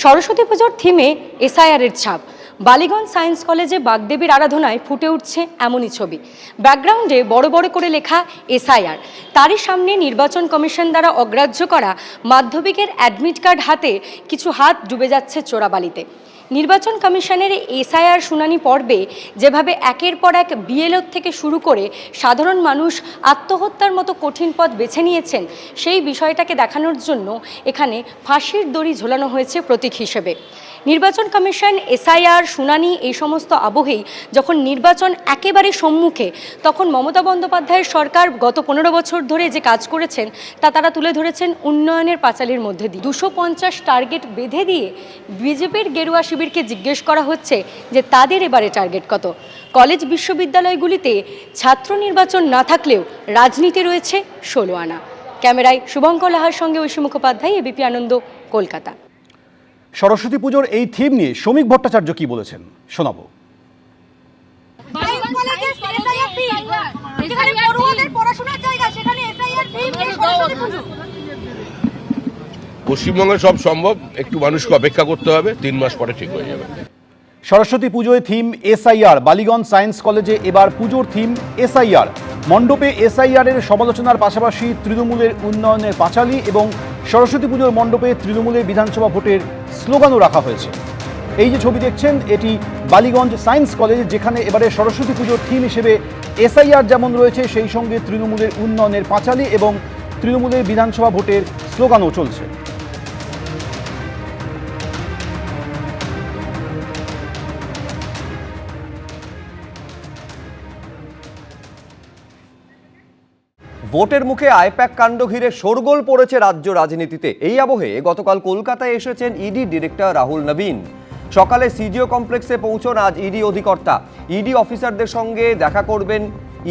সরস্বতী পুজোর থিমে এসআইআরের ছাপ। বালিগঞ্জ সায়েন্স কলেজে বাগদেবীর আরাধনায় ফুটে উঠছে এমনই ছবি। ব্যাকগ্রাউন্ডে বড় বড় করে লেখা এসআইআর, তারই সামনে নির্বাচন কমিশন দ্বারা অগ্রাহ্য করা মাধ্যমিকের অ্যাডমিট কার্ড হাতে কিছু হাত ডুবে যাচ্ছে চোরাবালিতে। নির্বাচন কমিশনের এসআইআর শুনানি পর্বে যেভাবে একের পর এক বিএলও থেকে শুরু করে সাধারণ মানুষ আত্মহত্যার মতো কঠিন পথ বেছে নিয়েছেন, সেই বিষয়টাকে দেখানোর জন্য এখানে ফাঁসির দড়ি ঝোলানো হয়েছে প্রতীক হিসেবে। নির্বাচন কমিশন এসআইআর শুনানি এই সমস্ত আবহেই যখন নির্বাচন একেবারে সম্মুখে, তখন মমতা বন্দ্যোপাধ্যায়ের সরকার গত 15 বছর ধরে যে কাজ করেছেন তা তারা তুলে ধরেছেন উন্নয়নের পাঁচালির মধ্যে দিয়ে। 250 টার্গেট বেঁধে দিয়ে বিজেপির গেরুয়া শিবিরকে জিজ্ঞেস করা হচ্ছে যে তাদের এবারে টার্গেট কত। কলেজ বিশ্ববিদ্যালয়গুলিতে ছাত্র নির্বাচন না থাকলেও রাজনীতি রয়েছে 16 আনা। ক্যামেরায় শুভঙ্কর লাহার সঙ্গে ঐশী মুখোপাধ্যায়, এবিপি আনন্দ, কলকাতা। সরস্বতী পুজোর এই থিম নিয়ে শ্রমিক ভট্টাচার্য কি বলেছেন শোনাবো। পশ্চিমবঙ্গে সব সম্ভব, একটু মানুষকে অপেক্ষা করতে হবে, 3 মাস পরে ঠিক হয়ে যাবে। সরস্বতী পুজোয় থিম এসআইআর। বালিগঞ্জ সায়েন্স কলেজে এবার পুজোর থিম এসআইআর। মণ্ডপে এসআইআর এর সমালোচনার পাশাপাশি তৃণমূলের উন্নয়নের পাঁচালী এবং সরস্বতী পুজোর মণ্ডপে তৃণমূলের বিধানসভা ভোটের স্লোগানও রাখা হয়েছে। এই যে ছবি দেখছেন, এটি বালিগঞ্জ সায়েন্স কলেজ, যেখানে এবারে সরস্বতী পুজোর থিম হিসেবে এসআইআর যেমন রয়েছে, সেই সঙ্গে তৃণমূলের উন্নয়নের পাঁচালী এবং তৃণমূলের বিধানসভা ভোটের স্লোগানও চলছে। ভোটের মুখে আইপ্যাক কাণ্ড ঘিরে শোরগোল পড়েছে রাজ্য রাজনীতিতে। এই আবহে গতকাল কলকাতায় এসেছেন ইডি ডিরেক্টর রাহুল নবীন। সকালে সিজিও কমপ্লেক্সে পৌঁছন আজ ইডি অধিকর্তা। ইডি অফিসারদের সঙ্গে দেখা করবেন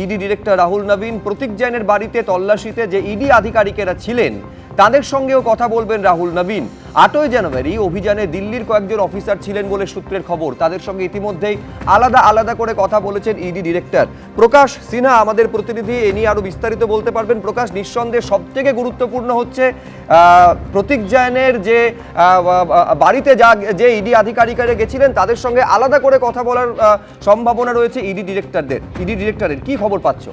ইডি ডিরেক্টর রাহুল নবীন। প্রতীক জৈনের বাড়িতে তল্লাশিতে যে ইডি আধিকারিকেরা ছিলেন তাদের সঙ্গেও কথা বলবেন রাহুল নবীন। 8ই জানুয়ারি অভিযানে দিল্লির কয়েকজন অফিসার ছিলেন বলে সূত্রের খবর। তাদের সঙ্গে ইতিমধ্যেই আলাদা আলাদা করে কথা বলেছেন ইডি ডিরেক্টর। প্রকাশ সিনহা আমাদের প্রতিনিধি, এ নিয়ে আরো বিস্তারিত বলতে পারবেন। প্রকাশ, নিঃসন্দেহে সবথেকে গুরুত্বপূর্ণ হচ্ছে প্রতীক জৈনের যে বাড়িতে যে ইডি আধিকারিকেরা গেছিলেন তাদের সঙ্গে আলাদা করে কথা বলার সম্ভাবনা রয়েছে ইডি ডিরেক্টরের। কি খবর পাচ্ছ?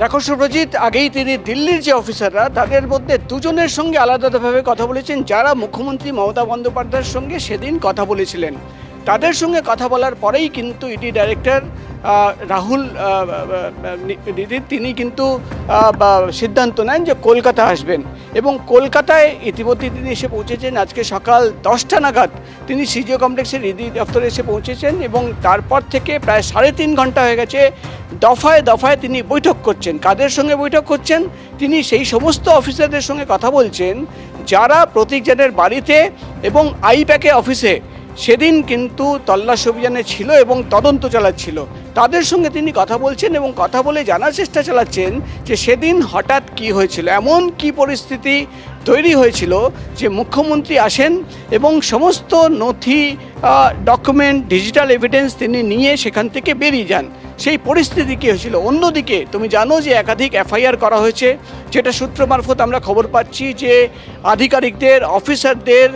দেখো সুব্রজিৎ, আগেই তিনি দিল্লির যে অফিসাররা তাদের মধ্যে দুজনের সঙ্গে আলাদাভাবে কথা বলেছেন, যারা মুখ্যমন্ত্রী মমতা বন্দ্যোপাধ্যায়ের সঙ্গে সেদিন কথা বলেছিলেন। তাদের সঙ্গে কথা বলার পরেই কিন্তু ইডি ডাইরেক্টর রাহুল তিনি কিন্তু সিদ্ধান্ত নেন যে কলকাতা আসবেন এবং কলকাতায় ইতিমধ্যে তিনি এসে পৌঁছেছেন। আজকে সকাল 10টা নাগাদ তিনি সিজিও কমপ্লেক্সের ইডি দপ্তরে এসে পৌঁছেছেন এবং তারপর থেকে প্রায় 3.5 ঘন্টা হয়ে গেছে দফায় দফায় তিনি বৈঠক করছেন। কাদের সঙ্গে বৈঠক করছেন? তিনি সেই সমস্ত অফিসারদের সঙ্গে কথা বলছেন যারা প্রতীক জৈনের বাড়িতে এবং আইপ্যাকে অফিসে সেদিন কিন্তু তল্লাশি অভিযানে ছিল এবং তদন্ত চালাচ্ছিল। তাদের সঙ্গে তিনি কথা বলছেন এবং কথা বলে জানার চেষ্টা চালাচ্ছেন যে সেদিন হঠাৎ কি হয়েছিল, এমন কি পরিস্থিতি তৈরি হয়েছিল যে মুখ্যমন্ত্রী আসেন এবং সমস্ত নথি, ডকুমেন্ট, ডিজিটাল এভিডেন্স তিনি নিয়ে সেখান থেকে বেরিয়ে যান। সেই পরিস্থিতি কী হয়েছিল? অন্যদিকে তুমি জানো যে একাধিক এফআইআর করা হয়েছে, যেটা সূত্র মারফত আমরা খবর পাচ্ছি যে আধিকারিকদের, অফিসারদের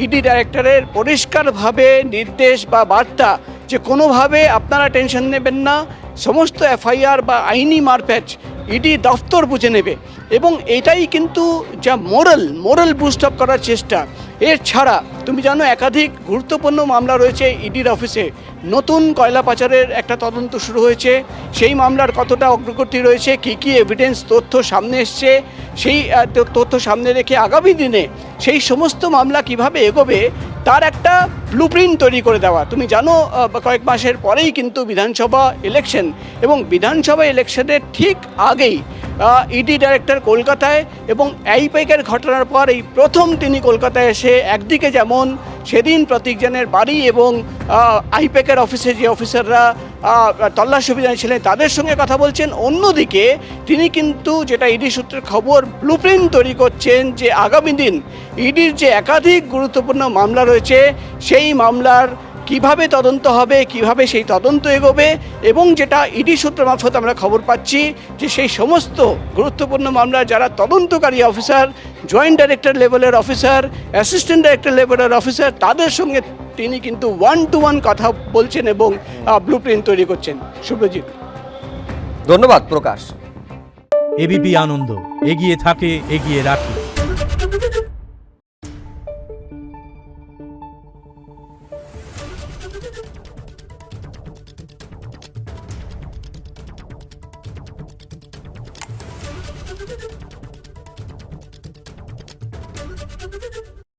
ইডি ডাইরেক্টরের পরিষ্কারভাবে নির্দেশ বা বার্তা যে কোনোভাবে আপনারা টেনশন নেবেন না, সমস্ত এফআইআর বা আইনি মারপ্যাচ ইডি দফতর বুঝে নেবে। এবং এটাই কিন্তু যা মোরাল বুস্ট আপ করার চেষ্টা। এর ছাড়া তুমি জানো একাধিক গুরুত্বপূর্ণ মামলা রয়েছে ইডির অফিসে। নতুন কয়লা পাচারের একটা তদন্ত শুরু হয়েছে, সেই মামলার কতটা অগ্রগতি রয়েছে, কী এভিডেন্স তথ্য সামনে এসছে, সেই তথ্য সামনে রেখে আগামী দিনে সেই সমস্ত মামলা কিভাবে এগোবে তার একটা ব্লুপ্রিন্ট তৈরি করে দেওয়া। তুমি জানো কয়েক মাসের পরেই কিন্তু বিধানসভা ইলেকশন এবং বিধানসভা ইলেকশনের ঠিক আগেই ইডি ডাইরেক্টর কলকাতায় এবং আইপ্যাকের ঘটনার পর এই প্রথম তিনি কলকাতায় এসে একদিকে যেমন সেদিন প্রতীক জৈনের বাড়ি এবং আইপ্যাকের অফিসে যে অফিসাররা তল্লাশি অভিযানে ছিলেন তাদের সঙ্গে কথা বলছেন, অন্যদিকে তিনি কিন্তু যেটা ইডি সূত্রের খবর ব্লুপ্রিন্ট তৈরি করছেন যে আগামী দিন ইডির যে একাধিক গুরুত্বপূর্ণ মামলা রয়েছে সেই মামলার কিভাবে তদন্ত হবে, কিভাবে সেই তদন্ত এগোবে, এবং যেটা ইডি সূত্র মারফত আমরা খবর পাচ্ছি যে সেই সমস্ত গুরুত্বপূর্ণ মামলা যারা তদন্তকারী অফিসার, জয়েন্ট ডাইরেক্টর লেভেলের অফিসার, অ্যাসিস্ট্যান্ট ডাইরেক্টর লেভেলের অফিসার, তাদের সঙ্গে তিনি কিন্তু 1-to-1 কথা বলছেন এবং ব্লুপ্রিন্ট তৈরি করছেন। শুভজিৎ। ধন্যবাদ প্রকাশ। এবিপি আনন্দ, এগিয়ে থাকে, এগিয়ে রাখে।